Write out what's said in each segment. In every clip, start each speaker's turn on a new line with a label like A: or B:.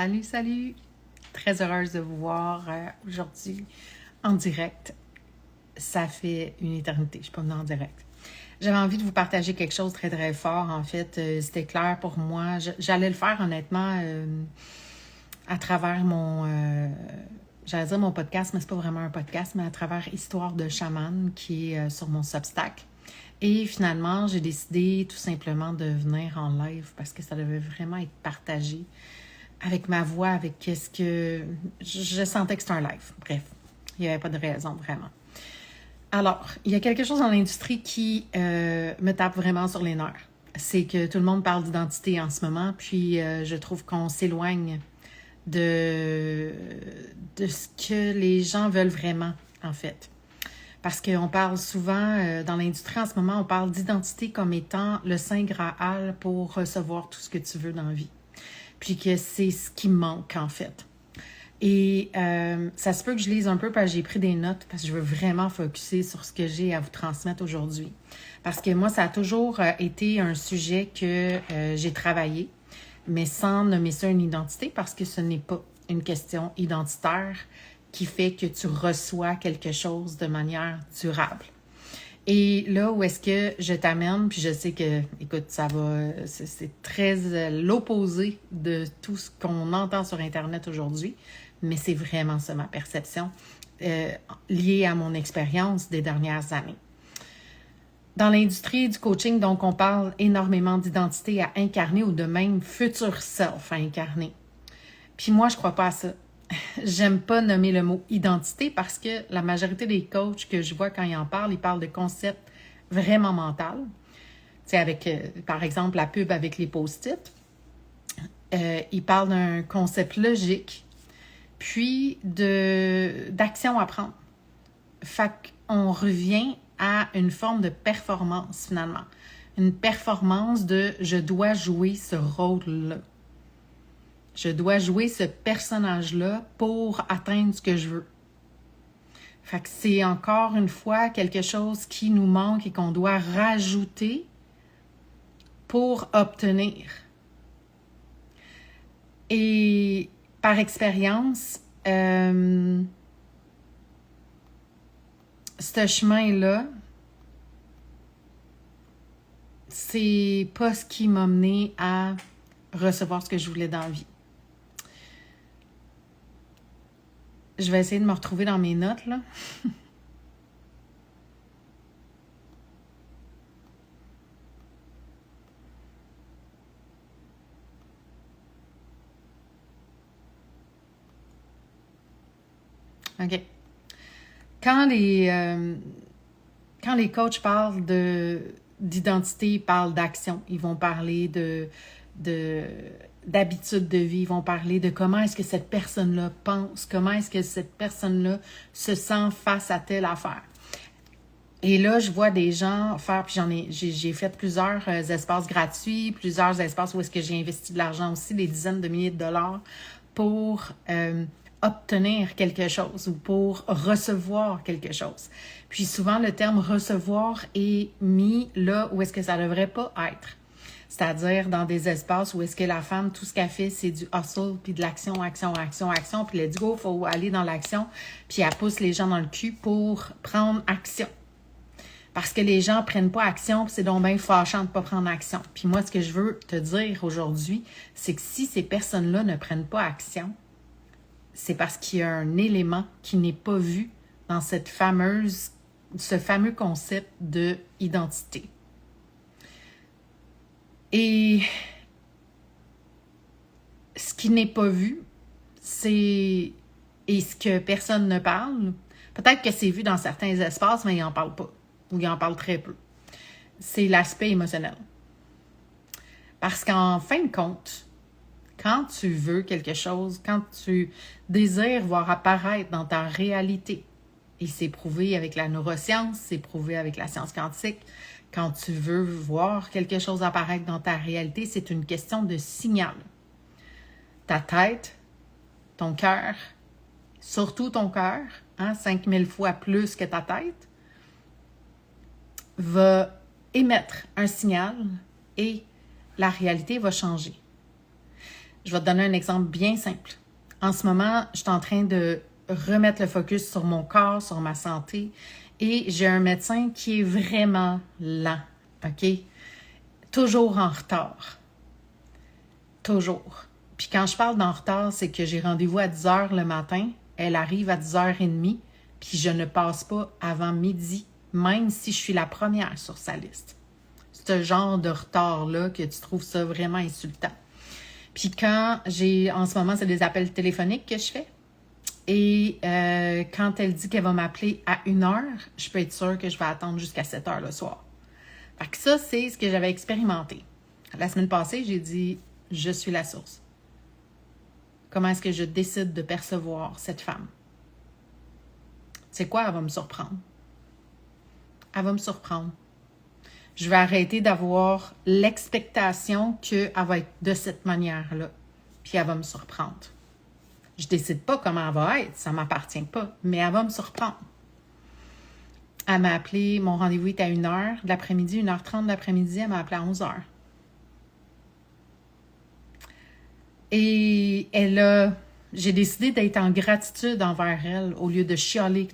A: Salut, salut! Très heureuse de vous voir aujourd'hui en direct. Ça fait une éternité, je ne suis pas venue en direct. J'avais envie de vous partager quelque chose de très, très fort. En fait, c'était clair pour moi. J'allais le faire honnêtement à travers j'allais dire mon podcast, mais c'est pas vraiment un podcast, mais à travers Histoire de chaman qui est sur mon Substack. Et finalement, j'ai décidé tout simplement de venir en live parce que ça devait vraiment être partagé avec ma voix, avec qu'est-ce que... Je sentais que c'était un live. Bref, il n'y avait pas de raison vraiment. Alors, il y a quelque chose dans l'industrie qui me tape vraiment sur les nerfs. C'est que tout le monde parle d'identité en ce moment, puis je trouve qu'on s'éloigne de ce que les gens veulent vraiment, en fait. Parce qu'on parle souvent, dans l'industrie en ce moment, on parle d'identité comme étant le Saint Graal pour recevoir tout ce que tu veux dans la vie. Puis que c'est ce qui me manque, en fait. Et ça se peut que je lise un peu parce que j'ai pris des notes, parce que je veux vraiment focusser sur ce que j'ai à vous transmettre aujourd'hui. Parce que moi, ça a toujours été un sujet que j'ai travaillé, mais sans nommer ça une identité, parce que ce n'est pas une question identitaire qui fait que tu reçois quelque chose de manière durable. Et là où est-ce que je t'amène, puis je sais que, écoute, c'est très l'opposé de tout ce qu'on entend sur Internet aujourd'hui, mais c'est vraiment ça ma perception liée à mon expérience des dernières années. Dans l'industrie du coaching, donc, on parle énormément d'identité à incarner ou de même futur self à incarner. Puis moi, je crois pas à ça. J'aime pas nommer le mot identité parce que la majorité des coachs que je vois quand ils parlent de concepts vraiment mentaux. Tu sais, avec, par exemple, la pub avec les post-it. Ils parlent d'un concept logique, puis d'action à prendre. Fait qu'on revient à une forme de performance, finalement. Une performance de « je dois jouer ce rôle-là ». Je dois jouer ce personnage-là pour atteindre ce que je veux. Fait que c'est encore une fois quelque chose qui nous manque et qu'on doit rajouter pour obtenir. Et par expérience, ce chemin-là, c'est pas ce qui m'a mené à recevoir ce que je voulais dans la vie. Je vais essayer de me retrouver dans mes notes, là. OK. Quand les coachs parlent d'identité, ils parlent d'action. Ils vont parler d'habitude de vie, ils vont parler de comment est-ce que cette personne-là pense, comment est-ce que cette personne-là se sent face à telle affaire. Et là, je vois des gens faire, puis j'ai fait plusieurs espaces gratuits, plusieurs espaces où est-ce que j'ai investi de l'argent aussi, des dizaines de milliers de dollars pour obtenir quelque chose ou pour recevoir quelque chose. Puis souvent, le terme recevoir est mis là où est-ce que ça ne devrait pas être. C'est-à-dire dans des espaces où est-ce que la femme, tout ce qu'elle fait, c'est du hustle, puis de l'action, action, action, action, puis let's go, il faut aller dans l'action, puis elle pousse les gens dans le cul pour prendre action. Parce que les gens ne prennent pas action, puis c'est donc bien fâchant de ne pas prendre action. Puis moi, ce que je veux te dire aujourd'hui, c'est que si ces personnes-là ne prennent pas action, c'est parce qu'il y a un élément qui n'est pas vu dans ce fameux concept de identité. Et ce qui n'est pas vu, et ce que personne ne parle, peut-être que c'est vu dans certains espaces, mais ils n'en parlent pas, ou ils en parlent très peu. C'est l'aspect émotionnel. Parce qu'en fin de compte, quand tu veux quelque chose, quand tu désires voir apparaître dans ta réalité, et c'est prouvé avec la neuroscience, c'est prouvé avec la science quantique, quand tu veux voir quelque chose apparaître dans ta réalité, c'est une question de signal. Ta tête, ton cœur, surtout ton cœur, 5000 fois plus que ta tête, va émettre un signal et la réalité va changer. Je vais te donner un exemple bien simple. En ce moment, je suis en train de remettre le focus sur mon corps, sur ma santé, et j'ai un médecin qui est vraiment lent, OK? Toujours en retard. Toujours. Puis quand je parle d'en retard, c'est que j'ai rendez-vous à 10 heures le matin, elle arrive à 10h30, puis je ne passe pas avant midi, même si je suis la première sur sa liste. Ce genre de retard-là que tu trouves ça vraiment insultant. Puis quand en ce moment, c'est des appels téléphoniques que je fais. Et quand elle dit qu'elle va m'appeler à 1h, je peux être sûre que je vais attendre jusqu'à 7h le soir. Fait que ça, c'est ce que j'avais expérimenté. La semaine passée, j'ai dit, je suis la source. Comment est-ce que je décide de percevoir cette femme? C'est quoi? Elle va me surprendre. Elle va me surprendre. Je vais arrêter d'avoir l'expectation qu'elle va être de cette manière-là. Puis elle va me surprendre. Je ne décide pas comment elle va être, ça ne m'appartient pas, mais elle va me surprendre. Elle m'a appelé, mon rendez-vous était à 1h de l'après-midi, 1h30 de l'après-midi, elle m'a appelé à 11h. Et j'ai décidé d'être en gratitude envers elle au lieu de chialer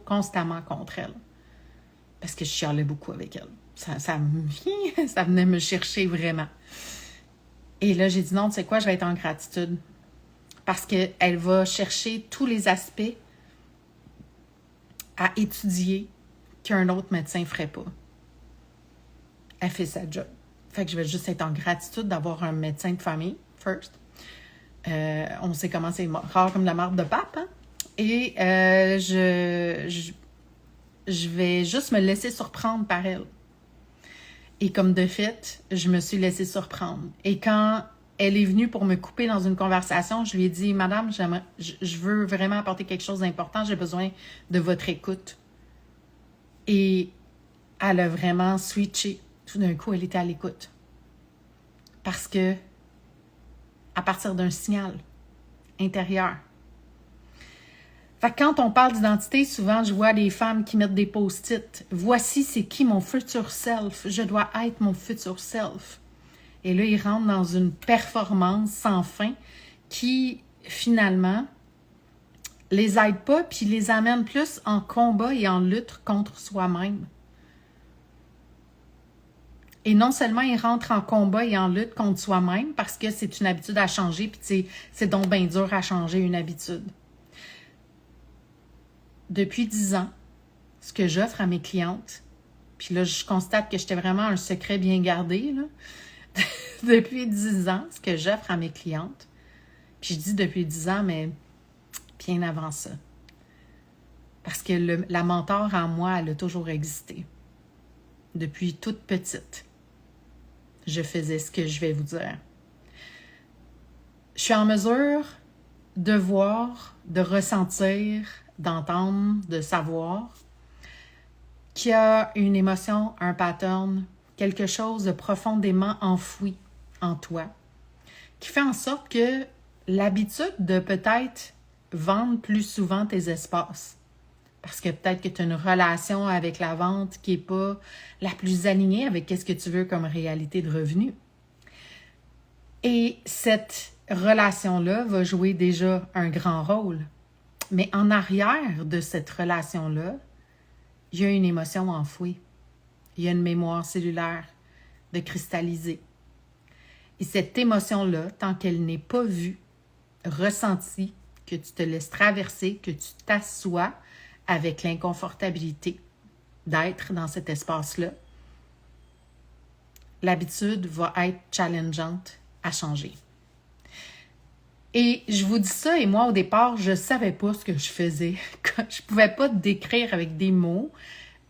A: constamment contre elle. Parce que je chialais beaucoup avec elle. Ça venait me chercher vraiment. Et là, j'ai dit non, tu sais quoi, je vais être en gratitude. Parce qu'elle va chercher tous les aspects à étudier qu'un autre médecin ne ferait pas. Elle fait sa job. Fait que je vais juste être en gratitude d'avoir un médecin de famille, first. On sait comment c'est rare comme la marde de pape, hein? Et je vais juste me laisser surprendre par elle. Et comme de fait, je me suis laissée surprendre. Et quand elle est venue pour me couper dans une conversation, je lui ai dit, « Madame, je veux vraiment apporter quelque chose d'important, j'ai besoin de votre écoute. » Et elle a vraiment switché. Tout d'un coup, elle était à l'écoute. Parce que, à partir d'un signal intérieur. Fait que quand on parle d'identité, souvent, je vois des femmes qui mettent des post-it. « Voici c'est qui mon futur self. Je dois être mon futur self. » Et là, ils rentrent dans une performance sans fin qui, finalement, les aide pas puis les amène plus en combat et en lutte contre soi-même. Et non seulement ils rentrent en combat et en lutte contre soi-même parce que c'est une habitude à changer puis c'est donc bien dur à changer une habitude. Depuis 10 ans, ce que j'offre à mes clientes, puis là, je constate que j'étais vraiment un secret bien gardé, là. Depuis 10 ans, ce que j'offre à mes clientes, puis je dis depuis 10 ans, mais bien avant ça. Parce que la mentor en moi, elle a toujours existé. Depuis toute petite, je faisais ce que je vais vous dire. Je suis en mesure de voir, de ressentir, d'entendre, de savoir qu'il y a une émotion, un pattern, quelque chose de profondément enfoui en toi, qui fait en sorte que l'habitude de peut-être vendre plus souvent tes espaces, parce que peut-être que tu as une relation avec la vente qui n'est pas la plus alignée avec ce que tu veux comme réalité de revenu. Et cette relation-là va jouer déjà un grand rôle. Mais en arrière de cette relation-là, il y a une émotion enfouie. Il y a une mémoire cellulaire de cristalliser. Et cette émotion-là, tant qu'elle n'est pas vue, ressentie, que tu te laisses traverser, que tu t'assois avec l'inconfortabilité d'être dans cet espace-là, l'habitude va être challengeante à changer. Et je vous dis ça, et moi, au départ, je ne savais pas ce que je faisais. Je ne pouvais pas décrire avec des mots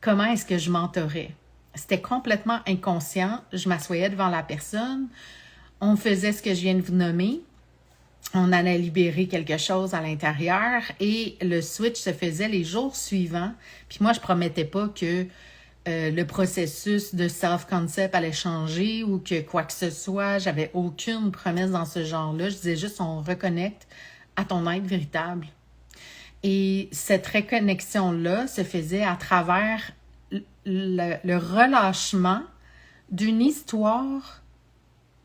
A: comment est-ce que je m'entourais. C'était complètement inconscient. Je m'assoyais devant la personne. On faisait ce que je viens de vous nommer. On allait libérer quelque chose à l'intérieur et le switch se faisait les jours suivants. Puis moi, je ne promettais pas que le processus de self-concept allait changer ou que quoi que ce soit. J'avais aucune promesse dans ce genre-là. Je disais juste, on reconnecte à ton être véritable. Et cette reconnexion-là se faisait à travers le relâchement d'une histoire,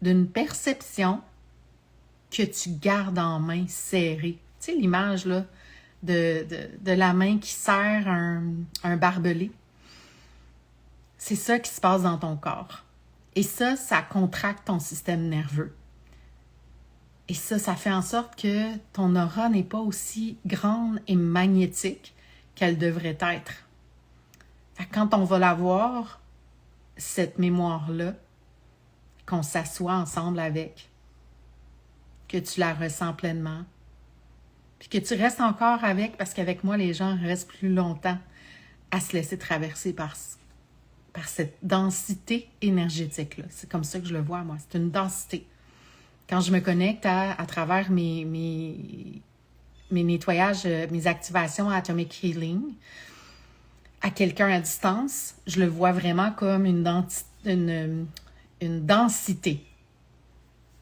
A: d'une perception que tu gardes en main serrée. Tu sais, l'image là, de la main qui serre un barbelé. C'est ça qui se passe dans ton corps. Et ça contracte ton système nerveux. Et ça fait en sorte que ton aura n'est pas aussi grande et magnétique qu'elle devrait être. Fait que quand on va la voir, cette mémoire-là, qu'on s'assoit ensemble avec, que tu la ressens pleinement, puis que tu restes encore avec, parce qu'avec moi, les gens restent plus longtemps à se laisser traverser par cette densité énergétique-là. C'est comme ça que je le vois, moi. C'est une densité. Quand je me connecte à travers mes nettoyages, mes activations Atomic Healing, à quelqu'un à distance, je le vois vraiment comme une densité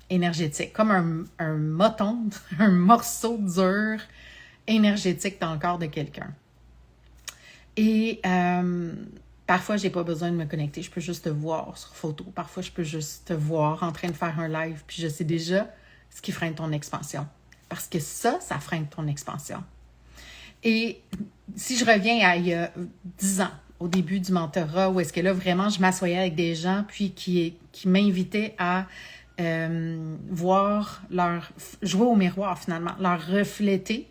A: énergétique, comme un moton, un morceau dur énergétique dans le corps de quelqu'un. Et parfois, j'ai pas besoin de me connecter, je peux juste te voir sur photo. Parfois, je peux juste te voir en train de faire un live, puis je sais déjà ce qui freine ton expansion. Parce que ça freine ton expansion. Et si je reviens à il y a 10 ans, au début du mentorat, où est-ce que là, vraiment, je m'assoyais avec des gens, puis qui m'invitaient à jouer au miroir, finalement, leur refléter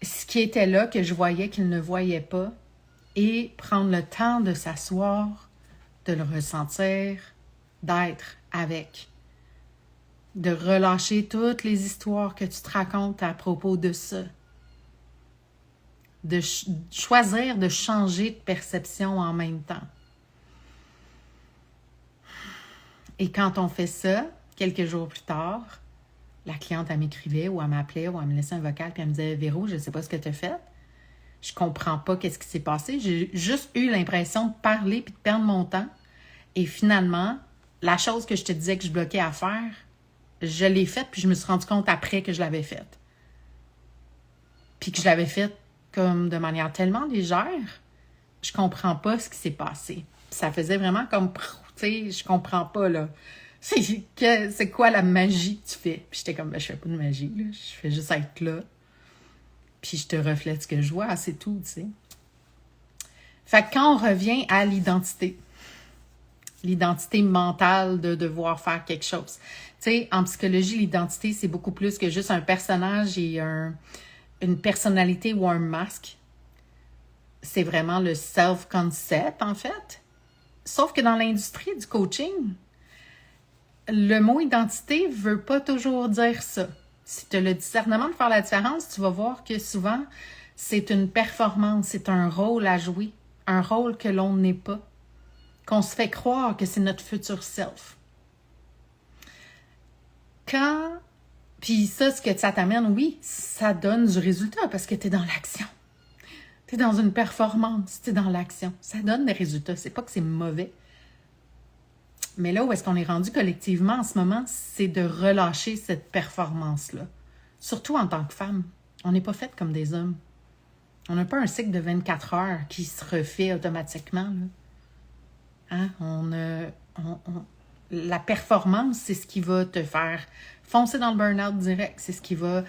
A: ce qui était là, que je voyais qu'ils ne voyaient pas, et prendre le temps de s'asseoir, de le ressentir, d'être avec, de relâcher toutes les histoires que tu te racontes à propos de ça, de choisir de changer de perception en même temps. Et quand on fait ça, quelques jours plus tard, la cliente, elle m'écrivait ou elle m'appelait ou elle me laissait un vocal puis elle me disait « Véro, je ne sais pas ce que tu as fait. Je comprends pas qu'est-ce qui s'est passé. J'ai juste eu l'impression de parler puis de perdre mon temps. Et finalement, la chose que je te disais que je bloquais à faire, je l'ai faite puis je me suis rendu compte après que je l'avais faite. Puis que je l'avais faite comme de manière tellement légère, je comprends pas ce qui s'est passé. Puis ça faisait vraiment comme, tu sais, je comprends pas, là. C'est quoi la magie que tu fais? Puis j'étais comme, je fais pas de magie, là. Je fais juste être là. Puis je te reflète ce que je vois, c'est tout, tu sais. Fait que quand on revient à l'identité mentale de devoir faire quelque chose. Tu sais, en psychologie, l'identité, c'est beaucoup plus que juste un personnage et une personnalité ou un masque. C'est vraiment le self-concept, en fait. Sauf que dans l'industrie du coaching, le mot identité ne veut pas toujours dire ça. Si tu as le discernement de faire la différence, tu vas voir que souvent, c'est une performance, c'est un rôle à jouer, un rôle que l'on n'est pas, qu'on se fait croire que c'est notre futur self. Puis ça, ce que ça t'amène, oui, ça donne du résultat parce que tu es dans l'action. Tu es dans une performance, tu es dans l'action. Ça donne des résultats, c'est pas que c'est mauvais. Mais là où est-ce qu'on est rendu collectivement en ce moment, c'est de relâcher cette performance-là. Surtout en tant que femme. On n'est pas faite comme des hommes. On n'a pas un cycle de 24 heures qui se refait automatiquement. Là. Hein? La performance, c'est ce qui va te faire foncer dans le burn-out direct. C'est ce qui va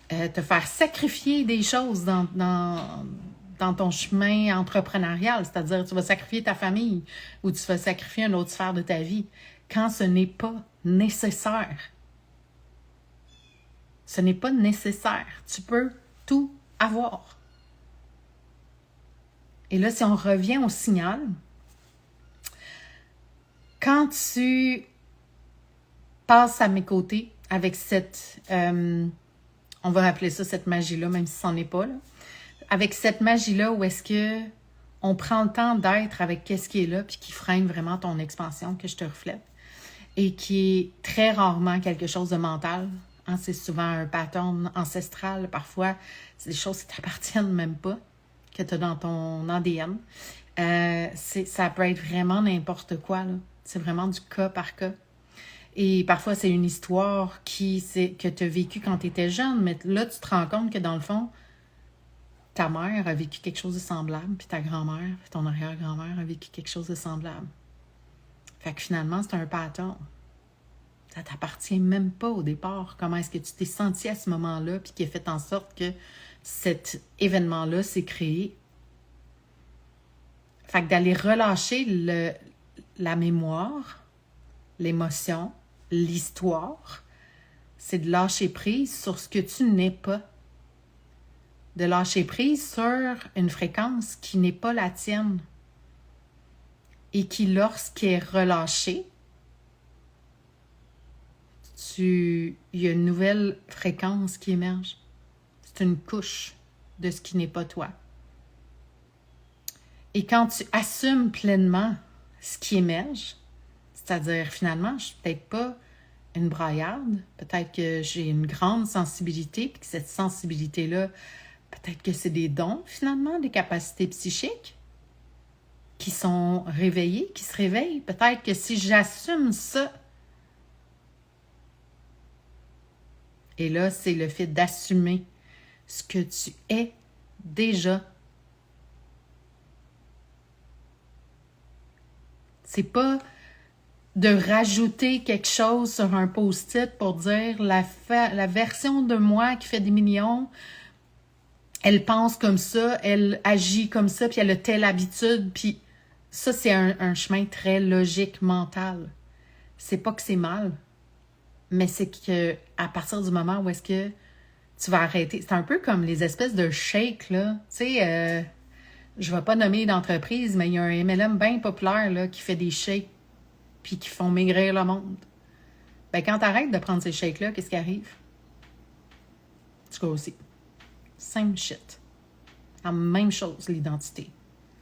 A: te faire sacrifier des choses dans ton chemin entrepreneurial, c'est-à-dire tu vas sacrifier ta famille ou tu vas sacrifier une autre sphère de ta vie quand ce n'est pas nécessaire. Ce n'est pas nécessaire. Tu peux tout avoir. Et là, si on revient au signal, quand tu passes à mes côtés avec cette, on va appeler ça cette magie-là, même si ce n'en est pas, là, avec cette magie-là où est-ce que on prend le temps d'être avec qu'est-ce qui est là puis qui freine vraiment ton expansion que je te reflète et qui est très rarement quelque chose de mental. Hein, c'est souvent un pattern ancestral. Parfois, c'est des choses qui ne t'appartiennent même pas, que tu as dans ton ADN. Ça peut être vraiment n'importe quoi. Là. C'est vraiment du cas par cas. Et parfois, c'est une histoire que tu as vécue quand tu étais jeune, mais là, tu te rends compte que dans le fond, ta mère a vécu quelque chose de semblable, puis ta grand-mère, puis ton arrière-grand-mère a vécu quelque chose de semblable. Fait que finalement, c'est un pattern. Ça t'appartient même pas au départ. Comment est-ce que tu t'es senti à ce moment-là, puis qui a fait en sorte que cet événement-là s'est créé. Fait que d'aller relâcher la mémoire, l'émotion, l'histoire, c'est de lâcher prise sur ce que tu n'es pas. De lâcher prise sur une fréquence qui n'est pas la tienne. Et qui, lorsqu'elle est relâchée, il y a une nouvelle fréquence qui émerge. C'est une couche de ce qui n'est pas toi. Et quand tu assumes pleinement ce qui émerge, c'est-à-dire finalement, je ne suis peut-être pas une braillarde, peut-être que j'ai une grande sensibilité, puis que cette sensibilité-là, peut-être que c'est des dons finalement, des capacités psychiques qui sont réveillées, qui se réveillent. Peut-être que si j'assume ça, et là, c'est le fait d'assumer ce que tu es déjà. C'est pas de rajouter quelque chose sur un post-it pour dire la version de moi qui fait des millions, elle pense comme ça, elle agit comme ça, puis elle a telle habitude, puis ça, c'est un chemin très logique, mental. C'est pas que c'est mal, mais c'est que à partir du moment où est-ce que tu vas arrêter, c'est un peu comme les espèces de shakes, là. Tu sais, je vais pas nommer d'entreprise, mais il y a un MLM bien populaire là, qui fait des shakes puis qui font maigrir le monde. Ben, quand tu arrêtes de prendre ces shakes-là, qu'est-ce qui arrive? Tu grossis. Same shit. La même chose, l'identité.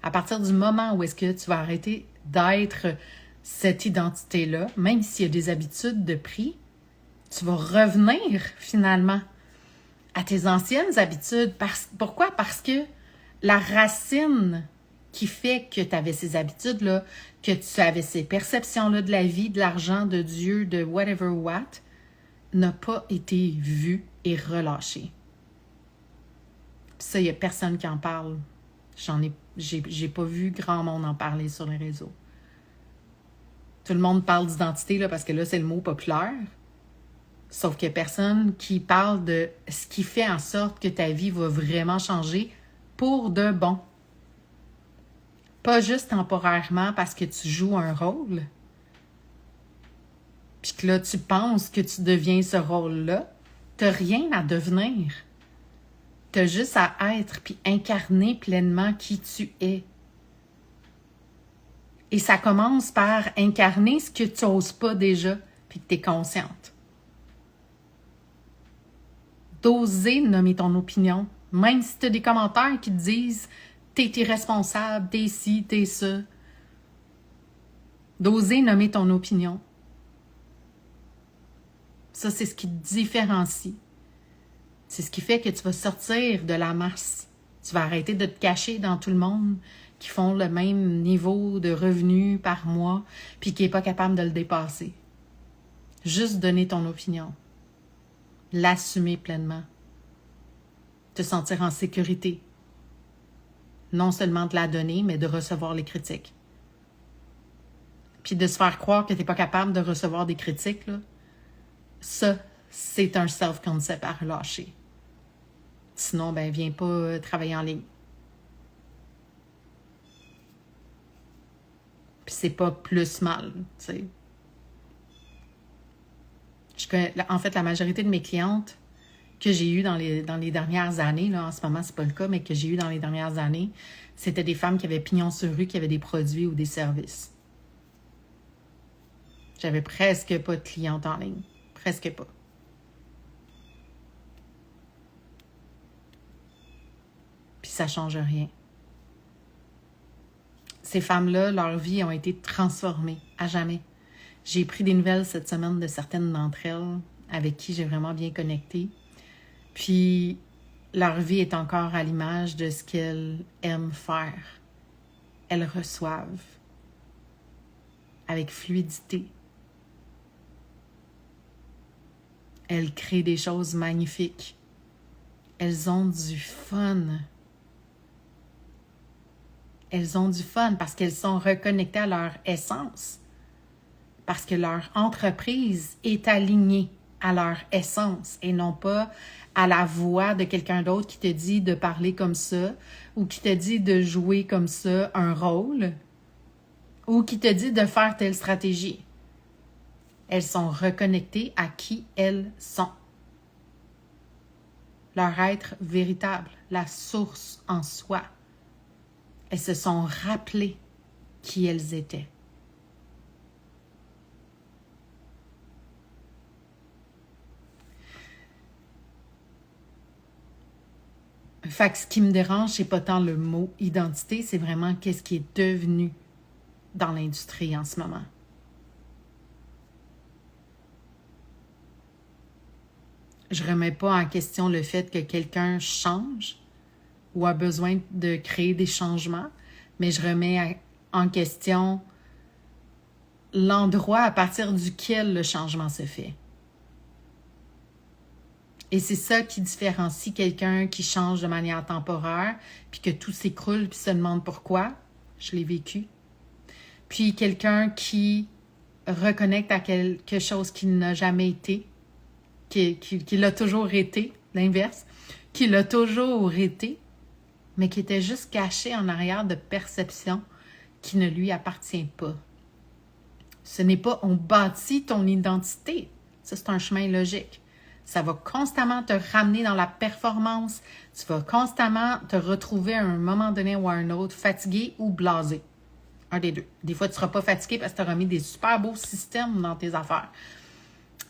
A: À partir du moment où est-ce que tu vas arrêter d'être cette identité-là, même s'il y a des habitudes de prix, tu vas revenir finalement à tes anciennes habitudes. Pourquoi? Parce que la racine qui fait que tu avais ces habitudes-là, que tu avais ces perceptions-là de la vie, de l'argent, de Dieu, de whatever what, n'a pas été vue et relâchée. Puis ça, il n'y a personne qui en parle. J'ai pas vu grand monde en parler sur les réseaux. Tout le monde parle d'identité là, parce que là, c'est le mot populaire. Sauf qu'il n'y a personne qui parle de ce qui fait en sorte que ta vie va vraiment changer pour de bon. Pas juste temporairement parce que tu joues un rôle. Puis que là, tu penses que tu deviens ce rôle-là. Tu n'as rien à devenir. Tu as juste à être puis incarner pleinement qui tu es. Et ça commence par incarner ce que tu n'oses pas déjà puis que tu es consciente. D'oser nommer ton opinion. Même si tu as des commentaires qui te disent « t'es irresponsable, t'es ci, t'es ça ». D'oser nommer ton opinion. Ça, c'est ce qui te différencie. C'est ce qui fait que tu vas sortir de la masse. Tu vas arrêter de te cacher dans tout le monde qui font le même niveau de revenus par mois puis qui n'est pas capable de le dépasser. Juste donner ton opinion. L'assumer pleinement. Te sentir en sécurité. Non seulement de la donner, mais de recevoir les critiques. Puis de se faire croire que tu n'es pas capable de recevoir des critiques, là, ça, c'est un self-concept à relâcher. Sinon, ben, viens pas travailler en ligne. Puis c'est pas plus mal, tu sais. En fait, la majorité de mes clientes que j'ai eues dans les dernières années, là, en ce moment, c'est pas le cas, mais que j'ai eues dans les dernières années, c'était des femmes qui avaient pignon sur rue, qui avaient des produits ou des services. J'avais presque pas de clientes en ligne. Presque pas. Puis ça change rien. Ces femmes-là, leur vie ont été transformées à jamais. J'ai pris des nouvelles cette semaine de certaines d'entre elles avec qui j'ai vraiment bien connecté. Puis leur vie est encore à l'image de ce qu'elles aiment faire. Elles reçoivent avec fluidité. Elles créent des choses magnifiques. Elles ont du fun. Elles ont du fun parce qu'elles sont reconnectées à leur essence. parce que leur entreprise est alignée à leur essence et non pas à la voix de quelqu'un d'autre qui te dit de parler comme ça ou qui te dit de jouer comme ça un rôle ou qui te dit de faire telle stratégie. Elles sont reconnectées à qui elles sont. Leur être véritable, la source en soi. Elles se sont rappelées qui elles étaient. Fait que ce qui me dérange, c'est pas tant le mot identité, c'est vraiment qu'est-ce qui est devenu dans l'industrie en ce moment. Je remets pas en question le fait que quelqu'un change ou a besoin de créer des changements, mais je remets en question l'endroit à partir duquel le changement se fait. Et c'est ça qui différencie quelqu'un qui change de manière temporaire, puis que tout s'écroule, puis se demande pourquoi. Je l'ai vécu. Puis quelqu'un qui reconnecte à quelque chose qu'il n'a jamais été, qui l'a toujours été, l'inverse, qui l'a toujours été, mais qui était juste caché en arrière de perceptions qui ne lui appartient pas. Ce n'est pas on bâtit ton identité. Ça, c'est un chemin logique. Ça va constamment te ramener dans la performance. Tu vas constamment te retrouver à un moment donné ou à un autre fatigué ou blasé. Un des deux. Des fois, tu ne seras pas fatigué parce que tu auras mis des super beaux systèmes dans tes affaires.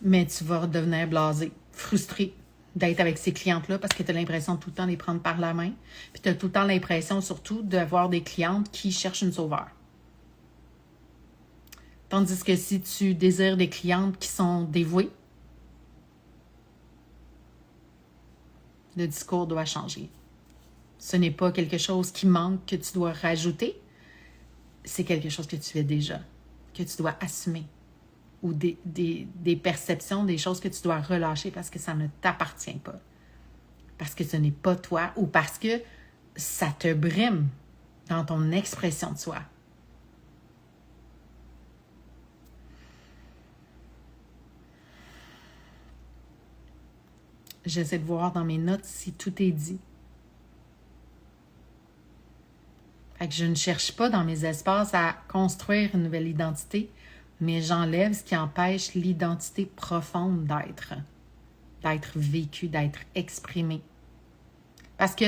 A: Mais tu vas redevenir blasé, frustré d'être avec ces clientes-là parce que tu as l'impression de tout le temps de les prendre par la main. Puis tu as tout le temps l'impression surtout d'avoir des clientes qui cherchent une sauveur. Tandis que si tu désires des clientes qui sont dévouées, le discours doit changer. Ce n'est pas quelque chose qui manque que tu dois rajouter, c'est quelque chose que tu fais déjà, que tu dois assumer. Ou des perceptions, des choses que tu dois relâcher parce que ça ne t'appartient pas. Parce que ce n'est pas toi ou parce que ça te brime dans ton expression de soi. J'essaie de voir dans mes notes si tout est dit. Fait que je ne cherche pas dans mes espaces à construire une nouvelle identité, mais j'enlève ce qui empêche l'identité profonde d'être vécue, d'être exprimée. Parce que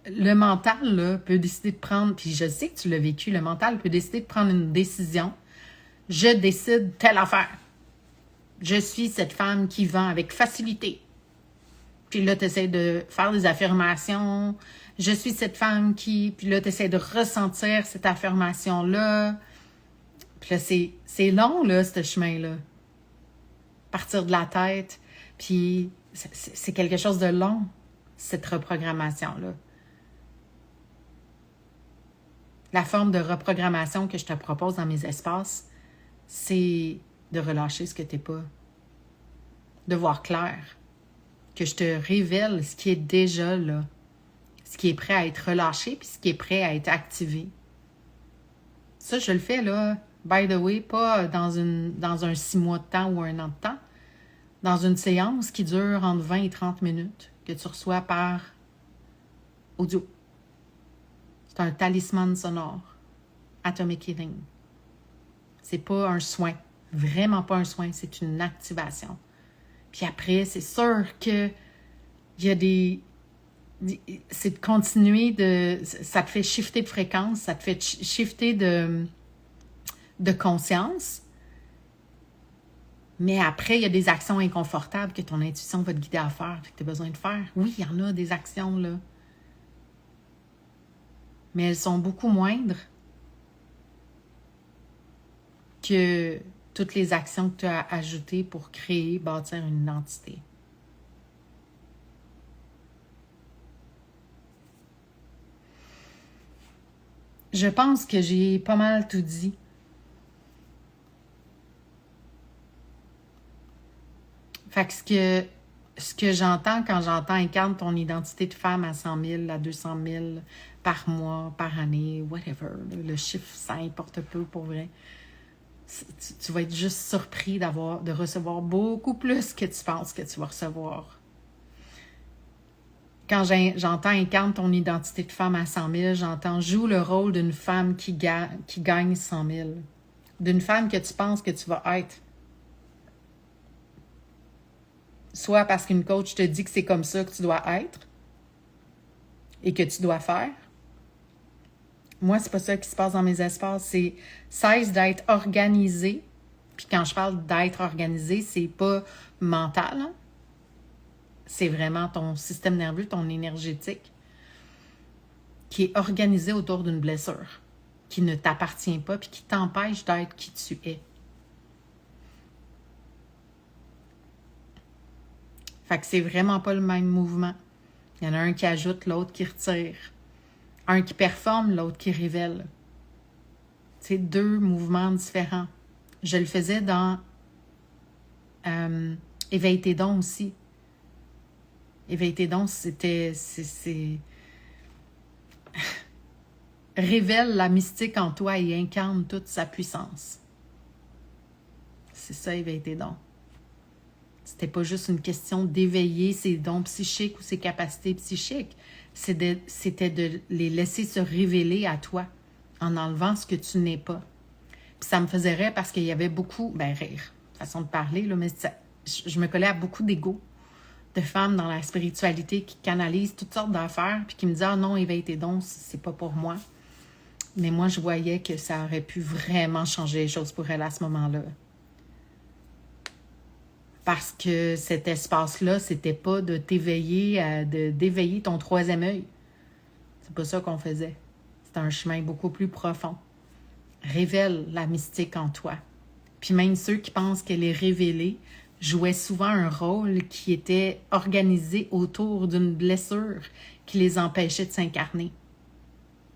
A: le mental là, peut décider de prendre, puis je sais que tu l'as vécu, le mental peut décider de prendre une décision. Je décide telle affaire. Je suis cette femme qui vend avec facilité. Puis là, tu essaies de faire des affirmations. Je suis cette femme qui... Puis là, tu essaies de ressentir cette affirmation-là. Puis là, c'est long, là, ce chemin-là. Partir de la tête. Puis c'est quelque chose de long, cette reprogrammation-là. La forme de reprogrammation que je te propose dans mes espaces, c'est de relâcher ce que tu n'es pas. De voir clair. Que je te révèle ce qui est déjà là, ce qui est prêt à être relâché, puis ce qui est prêt à être activé. Ça, je le fais, là, by the way, pas dans un 6 mois de temps ou un an de temps, dans une séance qui dure entre 20 et 30 minutes, que tu reçois par audio. C'est un talisman sonore, Atomic Healing. C'est pas un soin, vraiment pas un soin, c'est une activation. Puis après, c'est sûr que il y a c'est de continuer ça te fait shifter de fréquence, ça te fait shifter de conscience. Mais après, il y a des actions inconfortables que ton intuition va te guider à faire, que tu as besoin de faire. Oui, il y en a des actions, là. Mais elles sont beaucoup moindres que toutes les actions que tu as ajoutées pour créer, bâtir une identité. Je pense que j'ai pas mal tout dit. Fait que ce que j'entends quand j'entends incarne ton identité de femme à 100 000, à 200 000 par mois, par année, whatever. Le chiffre, ça importe peu pour vrai. Tu vas être juste surpris de recevoir beaucoup plus que tu penses que tu vas recevoir. Quand j'entends incarne ton identité de femme à 100 000, j'entends joue le rôle d'une femme qui gagne 100 000. D'une femme que tu penses que tu vas être. Soit parce qu'une coach te dit que c'est comme ça que tu dois être et que tu dois faire. Moi, c'est pas ça qui se passe dans mes espaces. C'est cesse d'être organisé. Puis quand je parle d'être organisé, c'est pas mental. Hein? C'est vraiment ton système nerveux, ton énergétique, qui est organisé autour d'une blessure, qui ne t'appartient pas puis qui t'empêche d'être qui tu es. Fait que c'est vraiment pas le même mouvement. Il y en a un qui ajoute, l'autre qui retire. Un qui performe, l'autre qui révèle. C'est deux mouvements différents. Je le faisais dans Éveille tes dons aussi. Éveille tes dons, c'est révèle la mystique en toi et incarne toute sa puissance. C'est ça, Éveille tes dons. C'était pas juste une question d'éveiller ses dons psychiques ou ses capacités psychiques. C'était de les laisser se révéler à toi en enlevant ce que tu n'es pas. Puis ça me faisait rire parce qu'il y avait beaucoup, rire, façon de parler, là, mais je me collais à beaucoup d'ego de femmes dans la spiritualité qui canalisent toutes sortes d'affaires puis qui me disaient « Ah non, éveille tes dons, c'est pas pour moi. » Mais moi, je voyais que ça aurait pu vraiment changer les choses pour elle à ce moment-là. Parce que cet espace-là, c'était pas de t'éveiller, d'éveiller ton troisième œil. C'est pas ça qu'on faisait. C'est un chemin beaucoup plus profond. Révèle la mystique en toi. Puis même ceux qui pensent qu'elle est révélée jouaient souvent un rôle qui était organisé autour d'une blessure qui les empêchait de s'incarner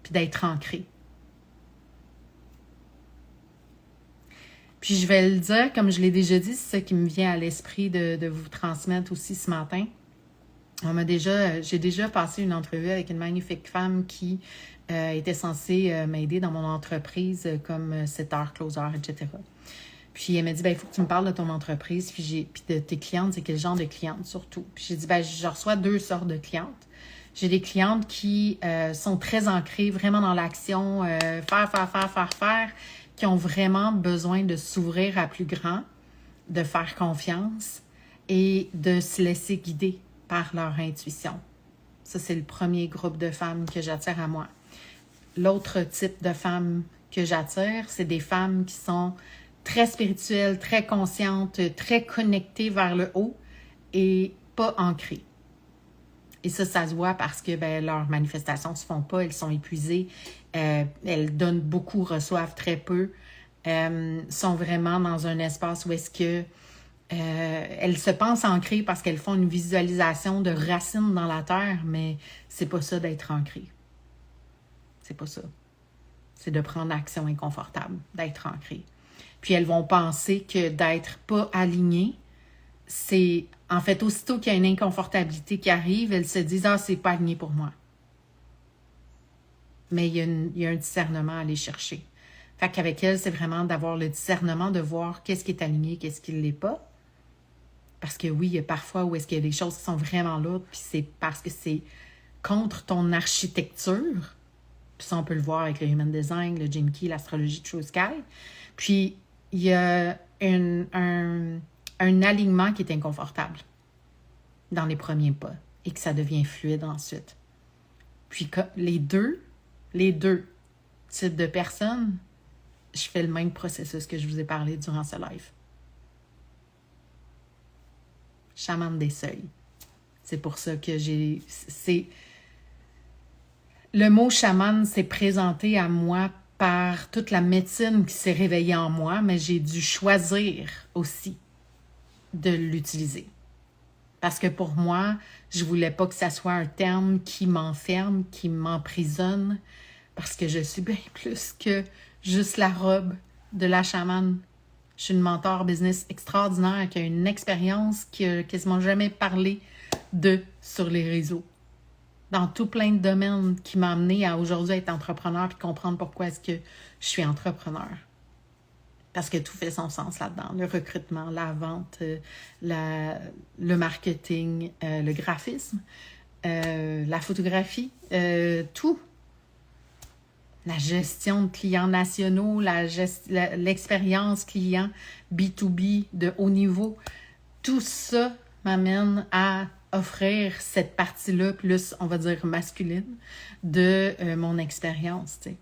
A: puis d'être ancrés. Puis je vais le dire, comme je l'ai déjà dit, c'est ça qui me vient à l'esprit de vous transmettre aussi ce matin. J'ai déjà passé une entrevue avec une magnifique femme qui était censée m'aider dans mon entreprise comme setter, closer, etc. Puis elle m'a dit, il faut que tu me parles de ton entreprise, puis de tes clientes, c'est quel genre de clientes surtout. Puis j'ai dit, je reçois deux sortes de clientes. J'ai des clientes qui sont très ancrées, vraiment dans l'action, faire, qui ont vraiment besoin de s'ouvrir à plus grand, de faire confiance et de se laisser guider par leur intuition. Ça, c'est le premier groupe de femmes que j'attire à moi. L'autre type de femmes que j'attire, c'est des femmes qui sont très spirituelles, très conscientes, très connectées vers le haut et pas ancrées. Et ça se voit parce que leurs manifestations ne se font pas, elles sont épuisées, elles donnent beaucoup, reçoivent très peu, sont vraiment dans un espace où est-ce que elles se pensent ancrées parce qu'elles font une visualisation de racines dans la terre, mais c'est pas ça d'être ancré. C'est pas ça. C'est de prendre action inconfortable, d'être ancré. Puis elles vont penser que d'être pas alignées, c'est... En fait, aussitôt qu'il y a une inconfortabilité qui arrive, elles se disent « Ah, c'est pas aligné pour moi. » Mais il y a un discernement à aller chercher. Fait qu'avec elles, c'est vraiment d'avoir le discernement de voir qu'est-ce qui est aligné, qu'est-ce qui ne l'est pas. Parce que oui, il y a parfois où est-ce qu'il y a des choses qui sont vraiment lourdes, puis c'est parce que c'est contre ton architecture. Puis ça, on peut le voir avec le Human Design, le Gene Key, l'astrologie de True Sky. Puis, il y a un alignement qui est inconfortable dans les premiers pas et que ça devient fluide ensuite. Puis, les deux types de personnes, je fais le même processus que je vous ai parlé durant ce live. Chamane des seuils. C'est pour ça que le mot chaman s'est présenté à moi par toute la médecine qui s'est réveillée en moi, mais j'ai dû choisir aussi de l'utiliser. Parce que pour moi, je voulais pas que ça soit un terme qui m'enferme, qui m'emprisonne, parce que je suis bien plus que juste la robe de la chamane. Je suis une mentor business extraordinaire qui a une expérience qui a quasiment jamais parlé sur les réseaux. Dans tout plein de domaines qui m'a amené à aujourd'hui être entrepreneur puis comprendre pourquoi est-ce que je suis entrepreneur. Parce que tout fait son sens là-dedans. Le recrutement, la vente, le marketing, le graphisme, la photographie, tout. La gestion de clients nationaux, l'expérience client B2B de haut niveau. Tout ça m'amène à offrir cette partie-là, plus, on va dire, masculine, de mon expérience, tu sais,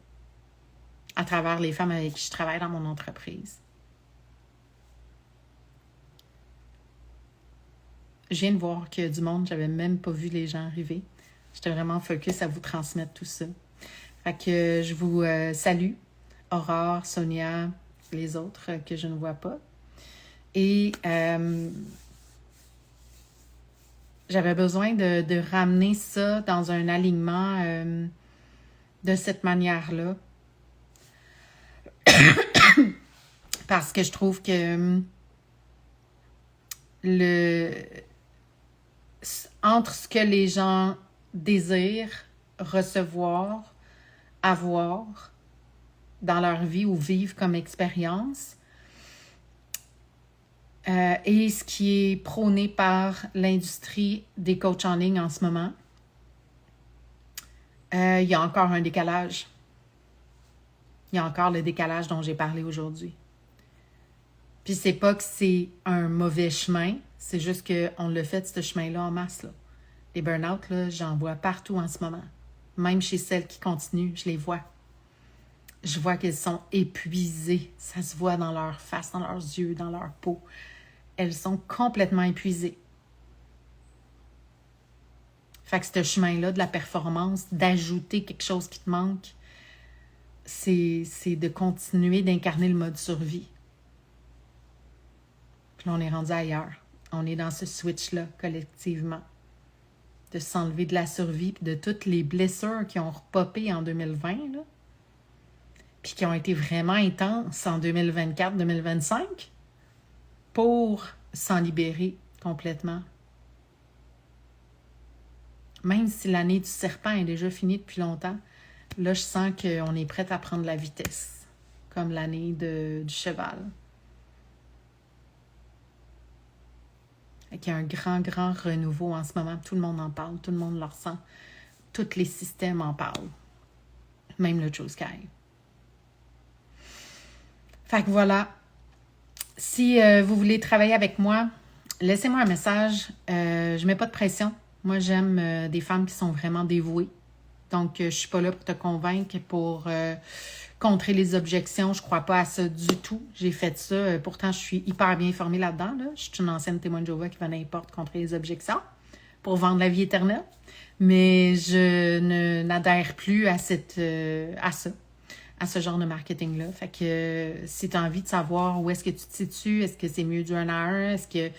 A: à travers les femmes avec qui je travaille dans mon entreprise. Je viens de voir qu'il y a du monde, j'avais même pas vu les gens arriver. J'étais vraiment focus à vous transmettre tout ça. Fait que je vous salue, Aurore, Sonia, les autres que je ne vois pas. Et j'avais besoin de ramener ça dans un alignement de cette manière-là. Parce que je trouve que entre ce que les gens désirent recevoir, avoir dans leur vie ou vivre comme expérience, et ce qui est prôné par l'industrie des coachs en ligne en ce moment, il y a encore un décalage. Il y a encore le décalage dont j'ai parlé aujourd'hui. Puis c'est pas que c'est un mauvais chemin, c'est juste qu'on l'a fait, ce chemin-là, en masse, là. Les burn-out, là, j'en vois partout en ce moment. Même chez celles qui continuent, je les vois. Je vois qu'elles sont épuisées. Ça se voit dans leur face, dans leurs yeux, dans leur peau. Elles sont complètement épuisées. Fait que ce chemin-là de la performance, d'ajouter quelque chose qui te manque, c'est de continuer d'incarner le mode survie. Puis là, on est rendu ailleurs. On est dans ce switch-là, collectivement. De s'enlever de la survie puis de toutes les blessures qui ont repopé en 2020, là, puis qui ont été vraiment intenses en 2024-2025, pour s'en libérer complètement. Même si l'année du serpent est déjà finie depuis longtemps, là, je sens qu'on est prêt à prendre la vitesse, comme l'année du cheval. Il y a un grand, grand renouveau en ce moment. Tout le monde en parle, tout le monde le ressent. Tous les systèmes en parlent. Même le True Sky. Fait que voilà. Si vous voulez travailler avec moi, laissez-moi un message. Je ne mets pas de pression. Moi, j'aime des femmes qui sont vraiment dévouées. Donc, je ne suis pas là pour te convaincre, pour contrer les objections. Je ne crois pas à ça du tout. J'ai fait ça. Pourtant, je suis hyper bien formée là-dedans. Là. Je suis une ancienne témoin de Jéhovah qui va n'importe contrer les objections pour vendre la vie éternelle. Mais je n'adhère plus à ça, à ce genre de marketing-là. Fait que si tu as envie de savoir où est-ce que tu te situes, est-ce que c'est mieux du 1 à 1, est-ce que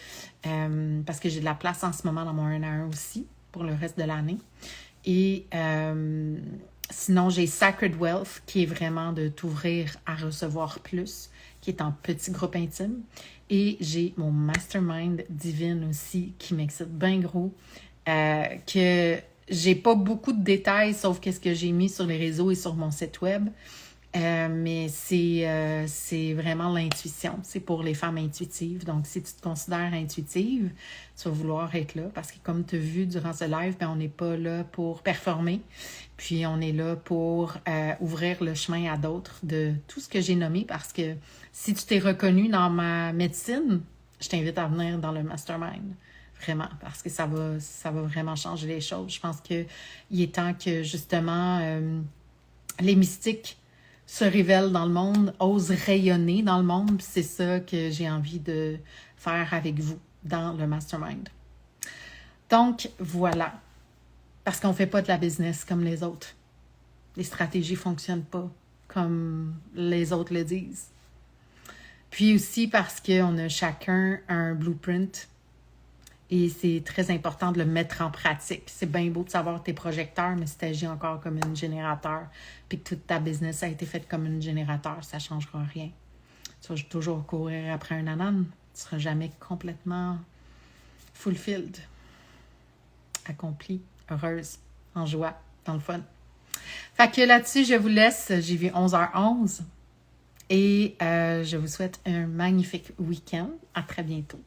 A: parce que j'ai de la place en ce moment dans mon 1 à 1 aussi pour le reste de l'année. Et sinon, j'ai Sacred Wealth, qui est vraiment de t'ouvrir à recevoir plus, qui est en petit groupe intime. Et j'ai mon Mastermind Divine aussi, qui m'excite bien gros, que j'ai pas beaucoup de détails, sauf qu'est-ce que j'ai mis sur les réseaux et sur mon site web. Mais c'est vraiment l'intuition. C'est pour les femmes intuitives. Donc, si tu te considères intuitive, tu vas vouloir être là. Parce que comme tu as vu durant ce live, on n'est pas là pour performer. Puis, on est là pour ouvrir le chemin à d'autres de tout ce que j'ai nommé. Parce que si tu t'es reconnu dans ma médecine, je t'invite à venir dans le mastermind. Vraiment, parce que ça va vraiment changer les choses. Je pense qu'il est temps que, justement, les mystiques se révèlent dans le monde, osent rayonner dans le monde. C'est ça que j'ai envie de faire avec vous dans le mastermind. Donc, voilà. Parce qu'on ne fait pas de la business comme les autres. Les stratégies ne fonctionnent pas comme les autres le disent. Puis aussi parce qu'on a chacun un blueprint. Et c'est très important de le mettre en pratique. C'est bien beau de savoir tes projecteurs, mais si tu agis encore comme un générateur, puis que toute ta business a été faite comme un générateur, ça ne changera rien. Tu vas toujours courir après un âne. Tu ne seras jamais complètement fulfilled, accomplie, heureuse, en joie, dans le fun. Fait que là-dessus, je vous laisse. J'ai vu 11h11. Et je vous souhaite un magnifique week-end. À très bientôt.